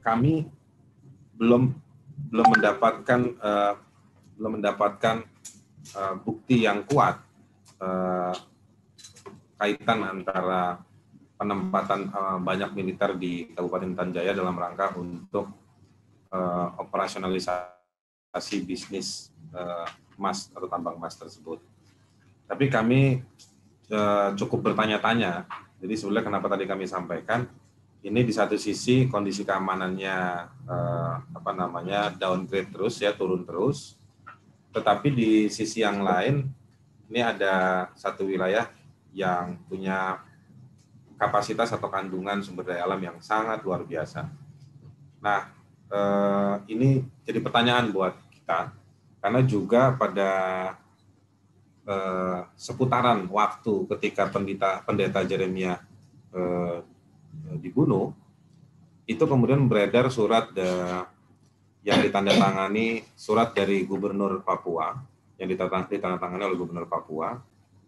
kami belum mendapatkan bukti yang kuat kaitan antara penempatan banyak militer di Kabupaten Intan Jaya dalam rangka untuk operasionalisasi bisnis emas atau tambang emas tersebut. Tapi kami cukup bertanya-tanya. Jadi sebenarnya kenapa tadi kami sampaikan, ini di satu sisi kondisi keamanannya downgrade terus ya, turun terus. Tetapi di sisi yang lain, ini ada satu wilayah yang punya kapasitas atau kandungan sumber daya alam yang sangat luar biasa. Nah, ini jadi pertanyaan buat kita, karena juga pada seputaran waktu ketika pendeta Jeremia dibunuh, itu kemudian beredar surat yang ditandatangani, surat dari Gubernur Papua yang ditandatangani oleh Gubernur Papua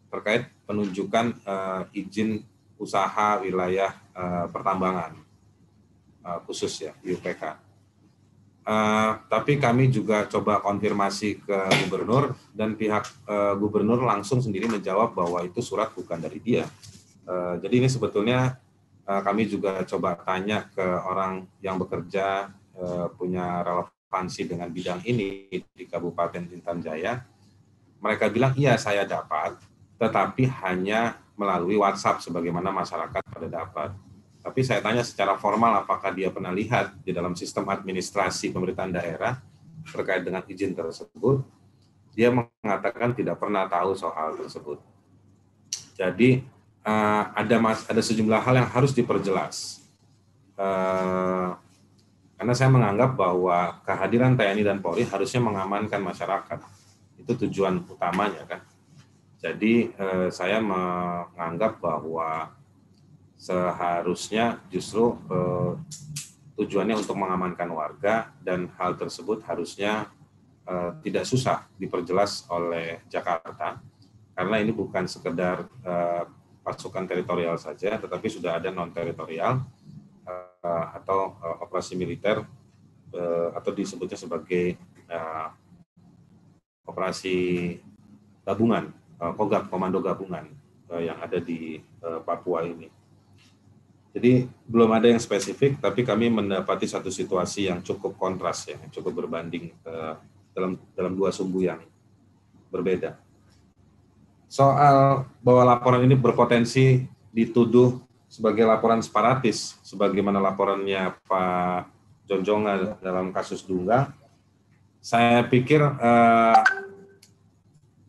terkait penunjukan izin usaha wilayah pertambangan khusus ya, IUPK. Tapi kami juga coba konfirmasi ke gubernur, dan pihak gubernur langsung sendiri menjawab bahwa itu surat bukan dari dia. Jadi ini sebetulnya kami juga coba tanya ke orang yang bekerja punya relevansi dengan bidang ini di Kabupaten Intan Jaya. Mereka bilang iya saya dapat, tetapi hanya melalui WhatsApp sebagaimana masyarakat pada dapat. Tapi saya tanya secara formal apakah dia pernah lihat di dalam sistem administrasi pemerintahan daerah terkait dengan izin tersebut. Dia mengatakan tidak pernah tahu soal tersebut. Jadi ada sejumlah hal yang harus diperjelas. Karena saya menganggap bahwa kehadiran TNI dan Polri harusnya mengamankan masyarakat. Itu tujuan utamanya kan. Jadi saya menganggap bahwa seharusnya justru tujuannya untuk mengamankan warga, dan hal tersebut harusnya tidak susah diperjelas oleh Jakarta, karena ini bukan sekedar pasukan teritorial saja, tetapi sudah ada non-teritorial atau operasi militer atau disebutnya sebagai operasi gabungan, KOGAB, Komando Gabungan yang ada di Papua ini. Jadi belum ada yang spesifik, tapi kami mendapati satu situasi yang cukup kontras ya, yang cukup berbanding dalam dua sumbu yang berbeda. Soal bahwa laporan ini berpotensi dituduh sebagai laporan separatis, sebagaimana laporannya Pak Jonjonga dalam kasus Dunga, saya pikir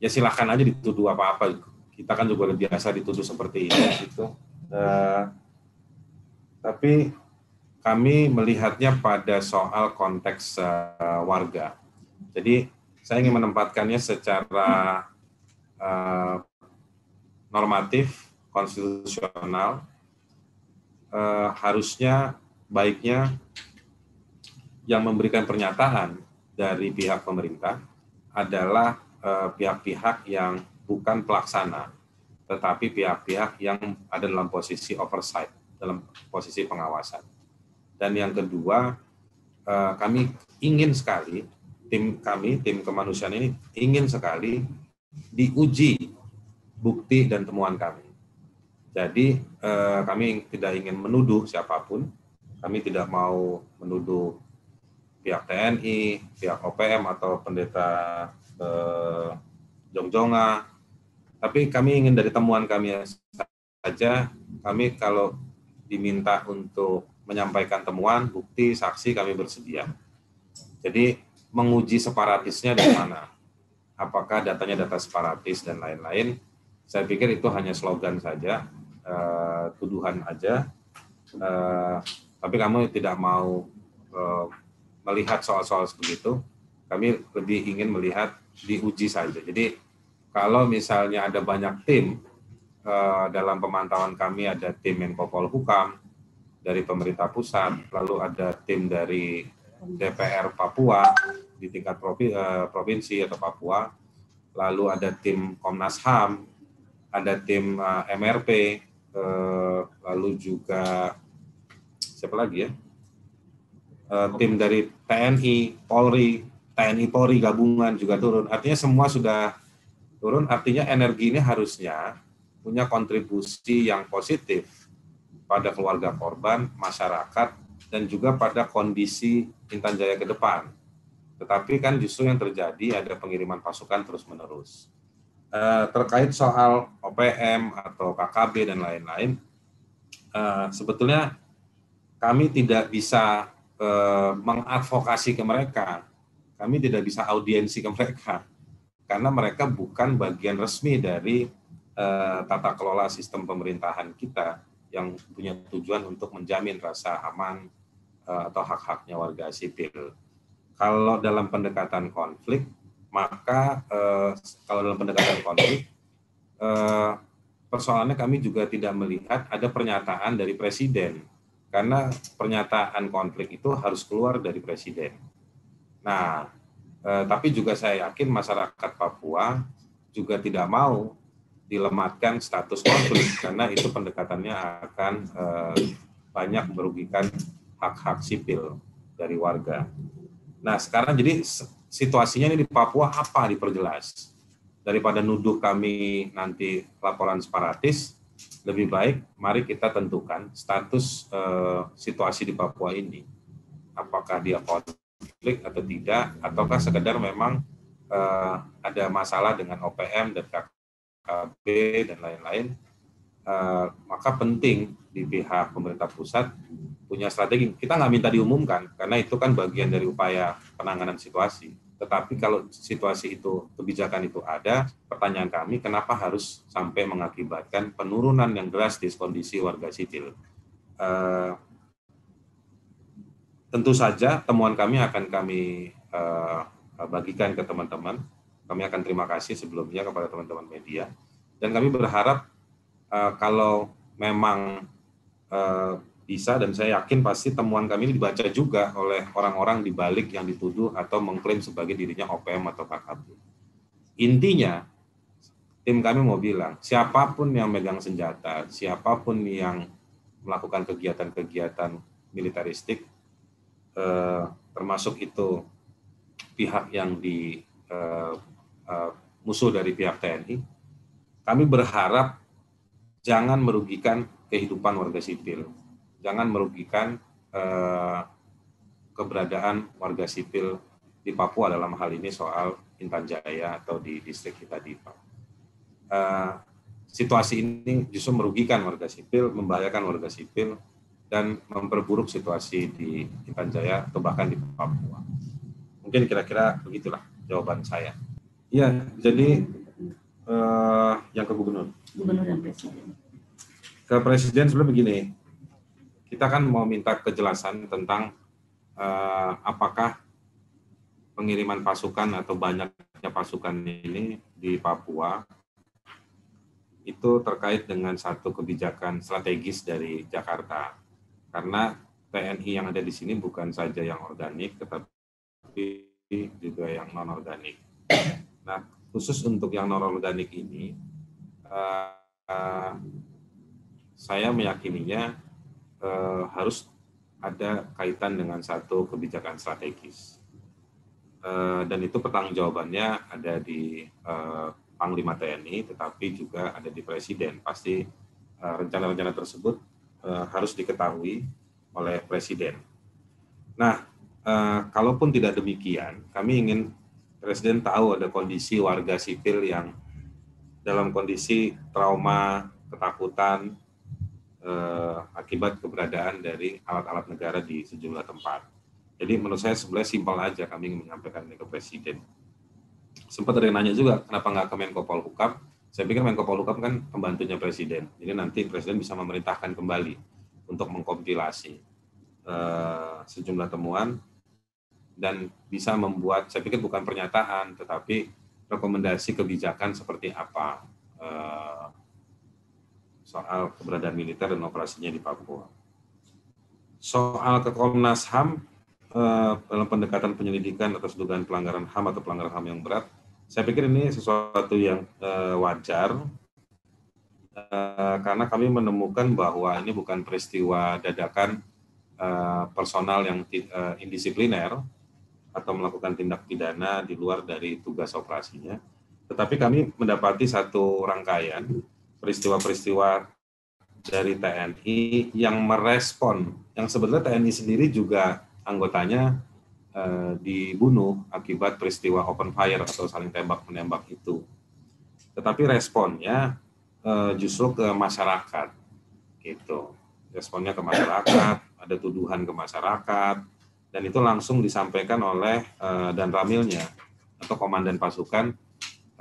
ya silahkan aja dituduh apa-apa. Kita kan juga udah biasa dituduh seperti ini gitu. Tapi kami melihatnya pada soal konteks warga. Jadi saya ingin menempatkannya secara normatif, konstitusional. Harusnya, baiknya yang memberikan pernyataan dari pihak pemerintah adalah pihak-pihak yang bukan pelaksana, tetapi pihak-pihak yang ada dalam posisi oversight, dalam posisi pengawasan. Dan yang kedua, kami ingin sekali, tim kemanusiaan ini ingin sekali diuji bukti dan temuan kami. Jadi kami tidak ingin menuduh siapapun, kami tidak mau menuduh pihak TNI, pihak OPM atau pendeta Jongjonga, tapi kami ingin dari temuan kami saja. Kami kalau diminta untuk menyampaikan temuan, bukti, saksi, kami bersedia. Jadi menguji separatisnya dari mana? Apakah datanya data separatis dan lain-lain? Saya pikir itu hanya slogan saja, tuduhan aja. Tapi kami tidak mau melihat soal-soal seperti itu. Kami lebih ingin melihat diuji saja. Jadi kalau misalnya ada banyak tim, dalam pemantauan kami ada tim Menko Polhukam dari pemerintah pusat, lalu ada tim dari DPR Papua di tingkat provinsi atau Papua, lalu ada tim Komnas HAM, ada tim MRP, lalu juga siapa lagi ya? tim dari TNI, Polri, TNI Polri gabungan juga turun. Artinya semua sudah turun, artinya energi ini harusnya punya kontribusi yang positif pada keluarga korban, masyarakat, dan juga pada kondisi Intan Jaya ke depan. Tetapi kan justru yang terjadi ada pengiriman pasukan terus-menerus. Terkait soal OPM atau KKB dan lain-lain, sebetulnya kami tidak bisa mengadvokasi ke mereka, kami tidak bisa audiensi ke mereka, karena mereka bukan bagian resmi dari tata kelola sistem pemerintahan kita yang punya tujuan untuk menjamin rasa aman atau hak-haknya warga sipil. Kalau dalam pendekatan konflik, maka persoalannya kami juga tidak melihat ada pernyataan dari presiden, karena pernyataan konflik itu harus keluar dari presiden. Nah, tapi juga saya yakin masyarakat Papua juga tidak mau dilematkan status konflik, karena itu pendekatannya akan banyak merugikan hak-hak sipil dari warga. Nah, sekarang jadi situasinya ini di Papua apa diperjelas. Daripada nuduh kami nanti laporan separatis, lebih baik mari kita tentukan status situasi di Papua ini. Apakah dia konflik atau tidak, ataukah sekedar memang ada masalah dengan OPM dan KKB dan lain-lain. Maka penting di pihak pemerintah pusat punya strategi. Kita nggak minta diumumkan, karena itu kan bagian dari upaya penanganan situasi. Tetapi kalau situasi itu, kebijakan itu ada, pertanyaan kami, kenapa harus sampai mengakibatkan penurunan yang drastis kondisi warga sipil? Tentu saja temuan kami akan kami bagikan ke teman-teman. Kami akan terima kasih sebelumnya kepada teman-teman media. Dan kami berharap kalau memang bisa, dan saya yakin pasti temuan kami ini dibaca juga oleh orang-orang di balik yang dituduh atau mengklaim sebagai dirinya OPM atau KKB. Intinya, tim kami mau bilang, siapapun yang megang senjata, siapapun yang melakukan kegiatan-kegiatan militeristik, termasuk itu pihak yang musuh dari pihak TNI, kami berharap jangan merugikan kehidupan warga sipil, jangan merugikan keberadaan warga sipil di Papua dalam hal ini soal Intan Jaya atau di distrik kita di Papua. Situasi ini justru merugikan warga sipil, membahayakan warga sipil, dan memperburuk situasi di Intan Jaya atau bahkan di Papua. Mungkin kira-kira begitulah jawaban saya. Iya, jadi yang ke gubernur. Gubernur dan presiden. Ke presiden sebenarnya begini, kita kan mau minta kejelasan tentang apakah pengiriman pasukan atau banyaknya pasukan ini di Papua itu terkait dengan satu kebijakan strategis dari Jakarta, karena TNI yang ada di sini bukan saja yang organik, tetapi juga yang non-organik. Nah, khusus untuk yang non-organik ini, saya meyakininya harus ada kaitan dengan satu kebijakan strategis. Dan itu pertanggungjawabannya ada di Panglima TNI, tetapi juga ada di Presiden. Pasti rencana-rencana tersebut harus diketahui oleh Presiden. Nah, kalaupun tidak demikian, kami ingin Presiden tahu ada kondisi warga sipil yang dalam kondisi trauma, ketakutan, akibat keberadaan dari alat-alat negara di sejumlah tempat. Jadi menurut saya sebenarnya simpel aja kami ingin menyampaikan ini ke Presiden. Sempat ada yang nanya juga, kenapa nggak ke Menko Polhukam? Saya pikir Menko Polhukam kan pembantunya Presiden. Jadi nanti Presiden bisa memerintahkan kembali untuk mengkompilasi sejumlah temuan dan bisa membuat, saya pikir bukan pernyataan, tetapi rekomendasi kebijakan seperti apa soal keberadaan militer dan operasinya di Papua. Soal ke Komnas HAM, dalam pendekatan penyelidikan atas dugaan pelanggaran HAM atau pelanggaran HAM yang berat, saya pikir ini sesuatu yang wajar, karena kami menemukan bahwa ini bukan peristiwa dadakan personal yang indisipliner atau melakukan tindak pidana di luar dari tugas operasinya. Tetapi kami mendapati satu rangkaian peristiwa-peristiwa dari TNI yang merespon, yang sebenarnya TNI sendiri juga anggotanya dibunuh akibat peristiwa open fire atau saling tembak-menembak itu. Tetapi responnya justru ke masyarakat, gitu. Responnya ke masyarakat, ada tuduhan ke masyarakat, dan itu langsung disampaikan oleh dan ramilnya atau komandan pasukan.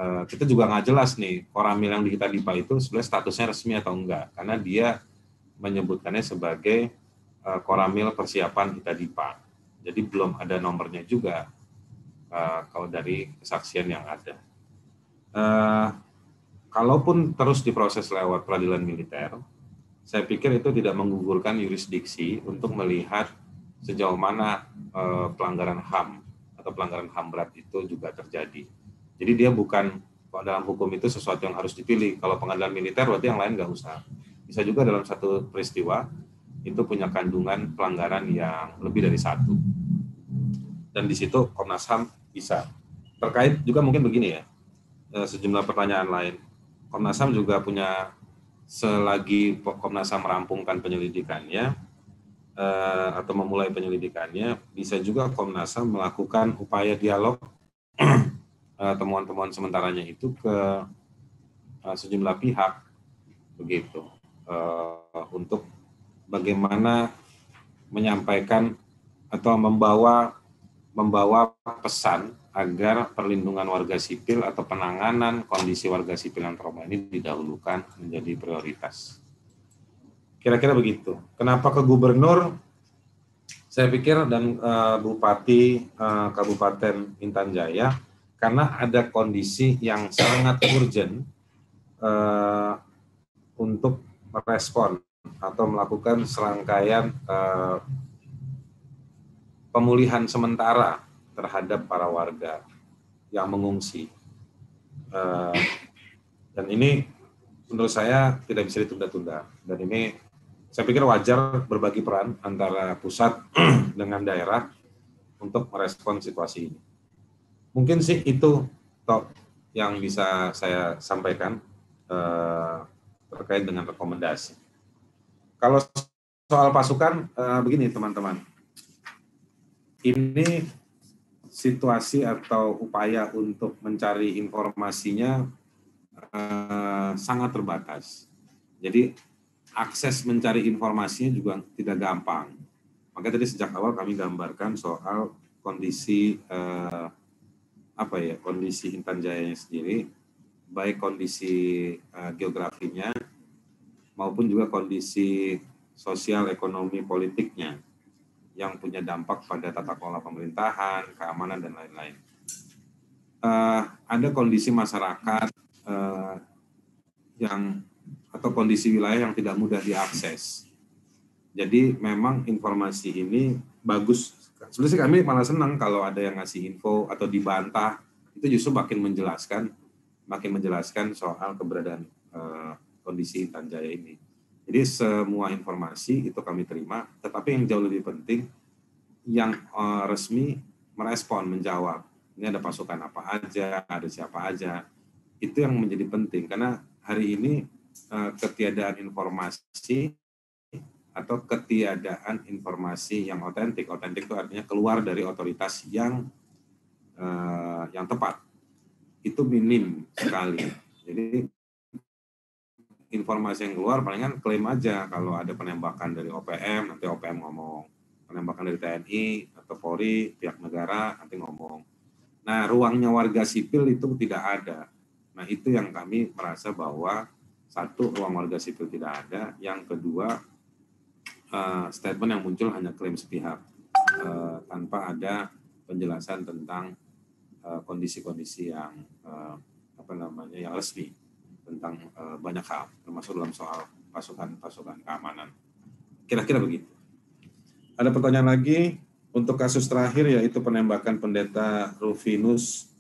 Kita juga nggak jelas nih koramil yang di kita DIPA itu sebenarnya statusnya resmi atau enggak, karena dia menyebutkannya sebagai koramil persiapan kita DIPA. Jadi belum ada nomornya juga kalau dari kesaksian yang ada. Kalaupun terus diproses lewat peradilan militer, saya pikir itu tidak menggugurkan yurisdiksi untuk melihat sejauh mana pelanggaran HAM atau pelanggaran HAM berat itu juga terjadi. Jadi dia bukan, dalam hukum itu sesuatu yang harus dipilih. Kalau pengadilan militer berarti yang lain nggak usah. Bisa juga dalam satu peristiwa itu punya kandungan pelanggaran yang lebih dari satu. Dan di situ Komnas HAM bisa. Terkait juga mungkin begini ya, sejumlah pertanyaan lain. Komnas HAM juga punya, selagi Komnas HAM merampungkan penyelidikannya atau memulai penyelidikannya, bisa juga Komnas HAM melakukan upaya dialog temuan-temuan sementaranya itu ke sejumlah pihak, begitu, untuk bagaimana menyampaikan atau membawa pesan agar perlindungan warga sipil atau penanganan kondisi warga sipil yang trauma ini didahulukan menjadi prioritas. Kira-kira begitu. Kenapa ke gubernur? Saya pikir dan Bupati Kabupaten Intan Jaya, karena ada kondisi yang sangat urgent untuk merespon atau melakukan serangkaian pemulihan sementara terhadap para warga yang mengungsi. Dan ini menurut saya tidak bisa ditunda-tunda. Dan ini saya pikir wajar berbagi peran antara pusat dengan daerah untuk merespon situasi ini. Mungkin sih itu top yang bisa saya sampaikan terkait dengan rekomendasi. Kalau soal pasukan, begini teman-teman. Ini situasi atau upaya untuk mencari informasinya sangat terbatas. Jadi akses mencari informasinya juga tidak gampang. Maka tadi sejak awal kami gambarkan soal kondisi kondisi Intan Jayanya sendiri, baik kondisi geografinya maupun juga kondisi sosial, ekonomi, politiknya yang punya dampak pada tata kelola pemerintahan, keamanan, dan lain-lain. Ada kondisi masyarakat atau kondisi wilayah yang tidak mudah diakses. Jadi memang informasi ini bagus. Sebenarnya kami malah senang kalau ada yang ngasih info atau dibantah, itu justru makin menjelaskan soal keberadaan kondisi Intan Jaya ini. Jadi semua informasi itu kami terima, tetapi yang jauh lebih penting, yang resmi merespon, menjawab. Ini ada pasukan apa aja, ada siapa aja. Itu yang menjadi penting, karena hari ini ketiadaan informasi atau ketiadaan informasi yang otentik. Otentik itu artinya keluar dari otoritas yang tepat. Itu minim sekali. Jadi informasi yang keluar palingan klaim aja kalau ada penembakan dari OPM, nanti OPM ngomong. Penembakan dari TNI atau Polri, pihak negara, nanti ngomong. Nah, ruangnya warga sipil itu tidak ada. Nah, itu yang kami merasa bahwa satu, ruang warga sipil tidak ada. Yang kedua, statement yang muncul hanya klaim sepihak tanpa ada penjelasan tentang kondisi-kondisi yang yang resmi tentang banyak hal, termasuk dalam soal pasukan keamanan. Kira-kira begitu. Ada pertanyaan lagi untuk kasus terakhir, yaitu penembakan Pendeta Rufinus.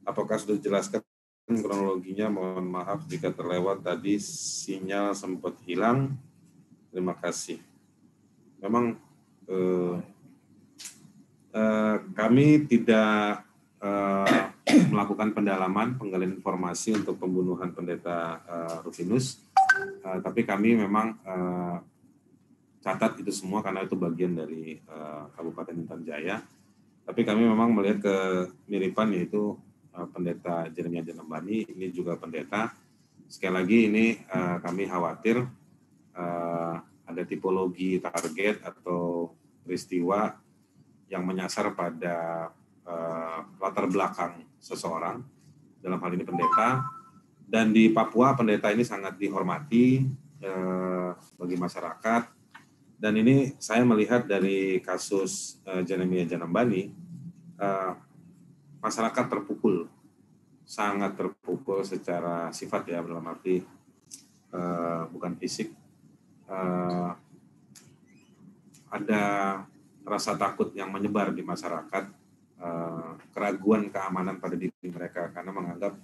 Apakah sudah dijelaskan kronologinya? Mohon maaf jika terlewat tadi, sinyal sempat hilang. Terima kasih. Memang Kami tidak melakukan pendalaman, penggalian informasi untuk pembunuhan pendeta Rufinus, tapi kami memang catat itu semua karena itu bagian dari Kabupaten Intan Jaya. Tapi kami memang melihat kemiripan, yaitu pendeta Jeremia Janambani, ini juga pendeta. Sekali lagi ini kami khawatir ada tipologi target atau peristiwa yang menyasar pada latar belakang seseorang, dalam hal ini pendeta. Dan di Papua pendeta ini sangat dihormati bagi masyarakat. Dan ini saya melihat dari kasus Jeremia Janambani, masyarakat terpukul, sangat terpukul secara sifat ya, dalam arti bukan fisik. Ada rasa takut yang menyebar di masyarakat, keraguan keamanan pada diri mereka karena menganggap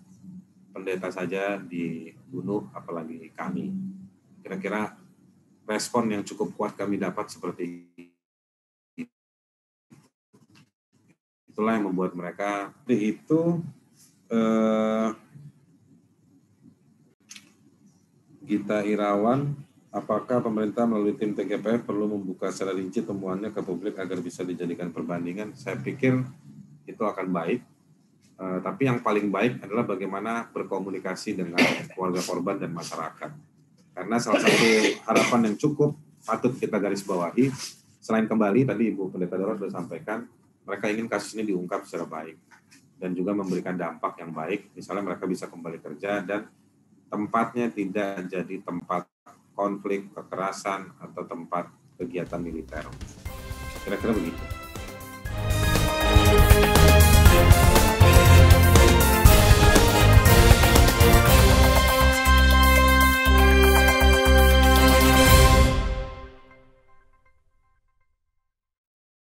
pendeta saja dibunuh, apalagi kami. Kira-kira respon yang cukup kuat kami dapat seperti itu. Itulah yang membuat mereka itu. Gita Irawan, apakah pemerintah melalui tim TGPF perlu membuka secara rinci temuannya ke publik agar bisa dijadikan perbandingan? Saya pikir itu akan baik, tapi yang paling baik adalah bagaimana berkomunikasi dengan keluarga korban dan masyarakat. Karena salah satu harapan yang cukup patut kita garis bawahi, selain kembali, tadi Ibu Pendeta Dora sudah sampaikan, mereka ingin kasus ini diungkap secara baik dan juga memberikan dampak yang baik, misalnya mereka bisa kembali kerja dan tempatnya tidak jadi tempat konflik, kekerasan, atau tempat kegiatan militer. Kira-kira begitu.